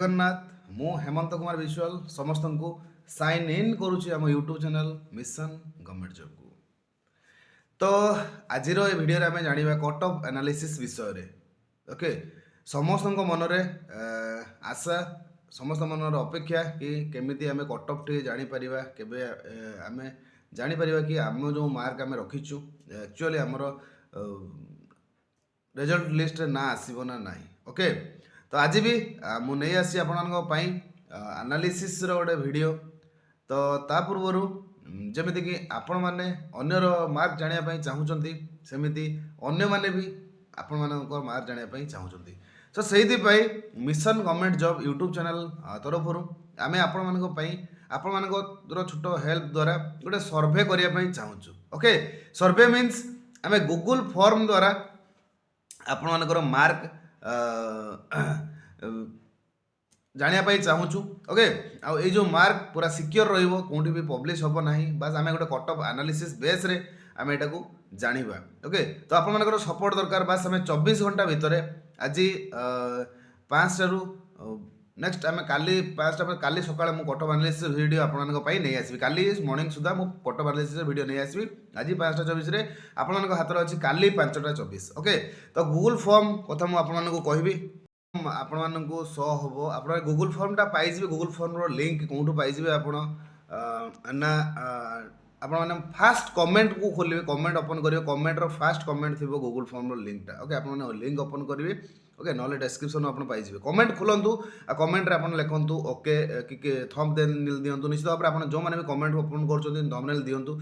जगन्नाथ मु हेमंत कुमार विश्वाल समस्त को साइन इन करुच्ची आम YouTube channel mission government job को। तो आज भिडियो आम जाना कट ऑफ एनालिसिस विषय रे। ओके, समस्त मनरे आशा समस्त मनर अपेक्षा कि केमी आम कट ऑफ टी जापर के आम जापर कि आम जो मार्क आम रखीचु एक्चुअली आमर रिजल्ट लिस्ट ना आसब ना ना। ओके, तो आज भी मुझे आसी आपण एनालिसिस गोटे वीडियो। तो ता पूर्व जमीती कि आपण मैंने अन्यर मार्क जानापी चाहूँगी सेमती अन्य माने भी आपण मान मार्क जानापी चाहूँगी। तो से mission government job YouTube channel तरफ आम आपण मान छोट हेल्प द्वारा गोटे सर्वे करने चाहूँ। ओके, सर्वे मीन्स आम गूगल फॉर्म द्वारा आपण मानकर मार्क जानापी चाहूँ। ओके, आउ ये जो मार्क पूरा सिक्योर रोटी भी पब्लिश हम ना, बास आम गोटे कट ऑफ एनालिसिस बेस रे आम यहाँ को जाना। ओके, तो आप सपोर्ट दरकार। बास आम 24 घंटा भितर आज 5 नेक्स्ट आम काली 5 काली सका कट ऑफ एनालिसिस वीडियो आपई नहीं आसवि। काली मॉर्निंग सुधा मुझे कट ऑफ एनालिसिस वीडियो नहीं आसवि। आज 5:24 आपण हाथ अच्छी काली 5:24। ओके, तो गूगल फॉर्म कथा मुझे कहबी आपण मानू शो हम आप गूगल फॉर्मटा पाइबे। गूगल फॉर्म लिंक कौटू पाइबे ना मैंने फास्ट कमेंट को खोलिए, कमेंट ओपन करेंगे, कमेंट फास्ट कमेंट थी गूगल फॉर्म लिंकटा। ओके, आप लिंक ओपन करेंगे। ओके, ना डेस्क्रिप्शन आप पाइबे। कमेंट खोलतु कमेंट आप लिखु ओके कि थम्ब दिंतु। निश्चित भाव में जो मैंने भी कमेंट ओपन कर थंबनेल दिंतु।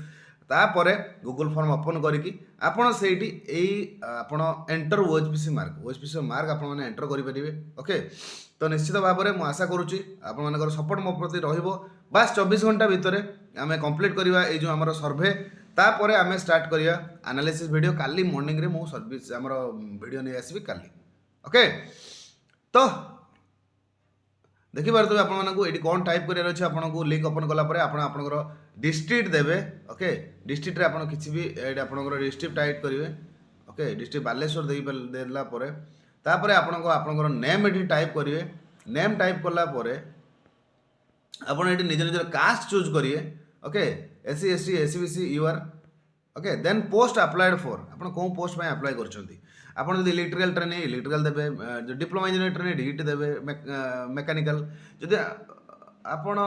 तापर गूगल फॉर्म ओपन करके आपड़ से एंटर ओएचपीसी मार्क आप एंटर करेंगे। ओके, तो निश्चित भाव में मुझे आशा करुच्ची आप सपोर्ट मो प्रति बास 24 घंटा भितर आम कंप्लीट करवा ये जो आम सर्वे। तापर आम स्टार्ट करवा एनालिसिस वीडियो। काली मॉर्निंग रे मु सर्विस आम वीडियो नहीं आसबि काली। ओके, तो देखिए आपको ये कौन टाइप करार अच्छे आपको लिंक ओपन कलापर आपंकर डिस्ट्रिक्ट देवे। ओके, डिस्ट्रिक्ट रे आपन किसी भी आपंकर डिस्ट्रिक्ट टाइप करेंगे। ओके, डिस्ट्रिक्ट बालेश्वर देलापर तापर आपंकर नेम ये टाइप करेंगे। नेम टाइप कलापर आप निज निजर कास्ट चूज करिए। Okay, SC ST SC BC UR. Okay, then post applied for आप कौन पोस्ट में अप्लाई कर आपड़ जब इलेक्ट्रिकल ट्रेनिंग इलेक्ट्रिकल देवे, डिप्लोमा इंजीनियर ट्रेनिंग डीईटी देवे, मेकानिकल जदि आपण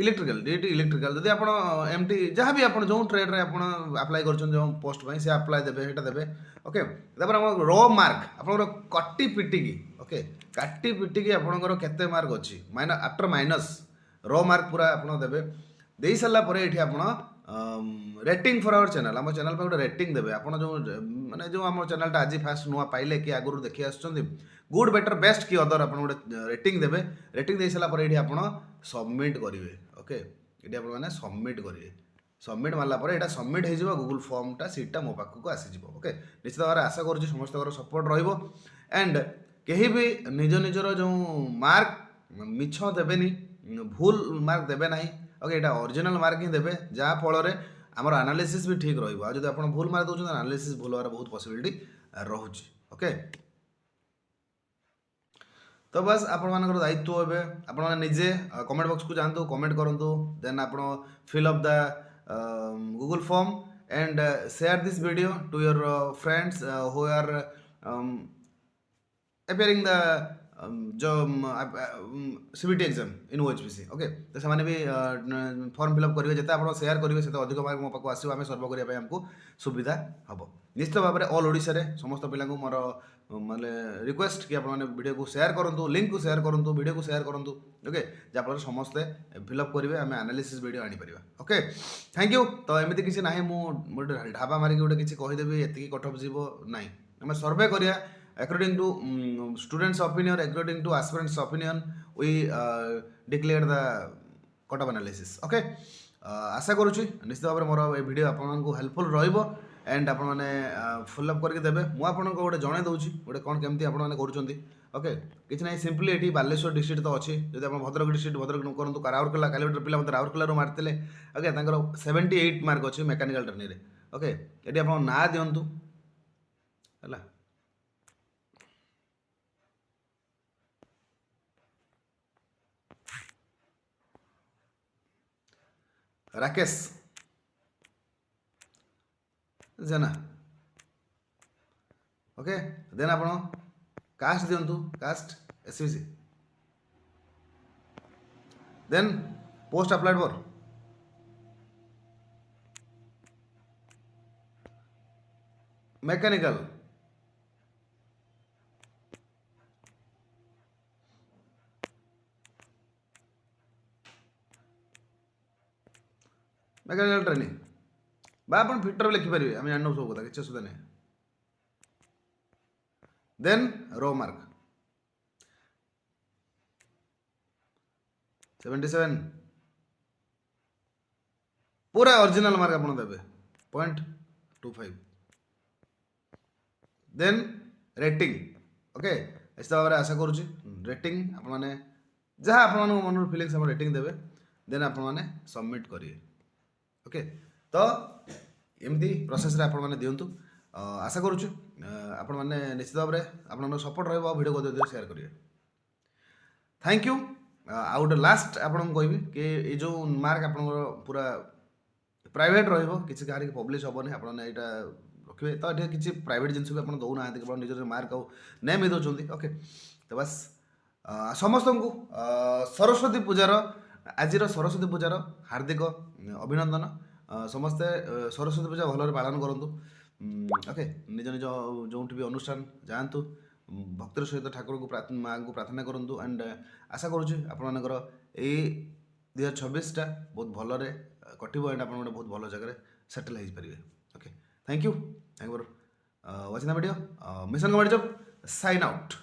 इलेक्ट्रिकल डीईटी इलेक्ट्रिकल जदि आपण एमटी जहाँ भी आप जो ट्रेड रे आपण अप्लाई कर जो पोस्ट में से अप्लाई देवे सेटा देवे। ओके, तापर हम रो मार्क आपन कट्टी पिटिकी। ओके, काटी पिटिकी आपनकर केते मार्क अच्छी आफ्टर माइनस रो मार्क पूरा आप देवे। दे सारा पर ये आप रेटिंग फॉर आवर चैनल आम चैनल गोटे रेटिंग देवे। आप जो माने जो आम चैनलटा आज फास्ट नुआ पाइले कि आगुरी देखी आसुँच गुड बेटर बेस्ट कि अदर आप गोटे रेटिंग देवे। रेटिंग दे सारा ये आप सबमिट करेंगे। ओके, ये आपने सबमिट करेंगे। सबमिट मारला यहाँ सबमिट हो गूगल फॉर्मटा सीटा मो पाखक आसीज। ओके, निश्चित भाव आशा करुँच समस्त सपोर्ट रैंड कहीं भी निज निजर जो मार्क मिछ देवेनि, भूल मार्क देवे ना। ओके, यहाँ ओरिजिनल मार्क ही देवे जहाँ फल आमर एनालिसिस भी ठीक रहा। जब आप भूल मार्क दूसरे एनालिसिस भूल होवार बहुत पॉसिबिलिटी रोचे। ओके, तो बस आपण मानकर दायित्व हे आपण निजे कमेंट बॉक्स को जातु, कमेंट करूँ, देन आप fill up the Google form and share this video to your friends who are appearing the जो CBT exam in OHPC. Okay, तो से भी फॉर्म फिलअप करेंगे जिते आप शेयर करेंगे से अधिक मार्क मो पाक आसो आम सर्व करने आमको सुविधा हम। निश्चित भाव में ऑल ओडिशा रे समस्त पिला मोर माने रिक्वेस्ट कि आपने वीडियो को शेयर करूँ, लिंक को शेयर करूँ, वीडियो को शेयर करूँ। ओके, जहाँफल समस्ते फिलअप करेंगे आम एनालिसिस वीडियो आनीपर। Okay, thank you. तो एमती किसी ना मुझे ढाबा मारिक गोटे किसी कहीदेवी ये कट ऑफ जीव ना, आम सर्वे करिया according to students opinion, according to aspirants opinion, we declare the cut of analysis. Okay, आशा करुच्ची निश्चित भाव में मोर ये वीडियो आपको हेल्पफुल रहिबो एंड आप मैंने फुल अप करके देवे। मुझे आपको गोटे जन दूसरी गोटे कौन केमती आपने करुँच। ओके, किसी ना सिंपली ये बालेश्वर डिस्ट्रिक्ट तो अच्छी जब आप भद्रक डिस्ट्रिक्ट भद्रक करूँ राउरकेला काली गोटे पिला मतलब राउरकेला मारते। ओके, 78 मार्क अच्छी मेकानिकल ट्रेनिंग। ओके, ये आप ना दिंतु है। ରାକେଶ ଜେନା। ଓକେ ଦେନ୍ ଆପଣ କାଷ୍ଟ ଦିଅନ୍ତୁ, caste SBC। Then post applied for mechanical. Mechanical training ବା ଆପଣ ଫିଟର ଲେଖିପାରିବେ, ଆମେ ଜାଣିନୁ ସବୁ କଥା, କିଛି ଅସୁବିଧା ନାହିଁ। ଦେନ୍ ରୋ ମାର୍କ 77, पूरा ओरिजिनल मार्क आप देवे 0.25। देन रेटिंग ओके इस भाव में आशा करुँच रेटिंग आपने जहाँ आप मन फिलिंग्स रेटिंग देवे देन आप सबमिट करिए। ओके तो एमती प्रोसेस रे आपण माने दियंतु, आशा करुँच आपण माने निश्चित भाव में आप सपोर्ट रहा वीडियो को दे शेयर करिए। Thank you. आ गोटे लास्ट आपन कहबी कि ये जो मार्क आप पूरा प्राइवेट रहिबो, किसी कहार की पब्लिश हेनी, आपने यहाँ रखिए। तो ये किसी प्राइवेट जिनस भी आप दौना केवल निज मार्क आउ नेम ही दौरान। ओके तो बस समस्त को सरस्वती पूजार आज सरस्वती पूजार हार्दिक अभिनंदन। समस्ते सरस्वती पूजा भलरे पालन करूँ। ओके निज निज जो भी अनुष्ठान जातु भक्तिर सहित ठाकुर को माँ को प्रार्थना करूँ। एंड आशा करुँच आपर ये 2026 बहुत भलरे कटिबो एंड आप बहुत भल जगह सेटल हो पारे। Okay thank you for watching the video. Mission comment जब साइन आउट।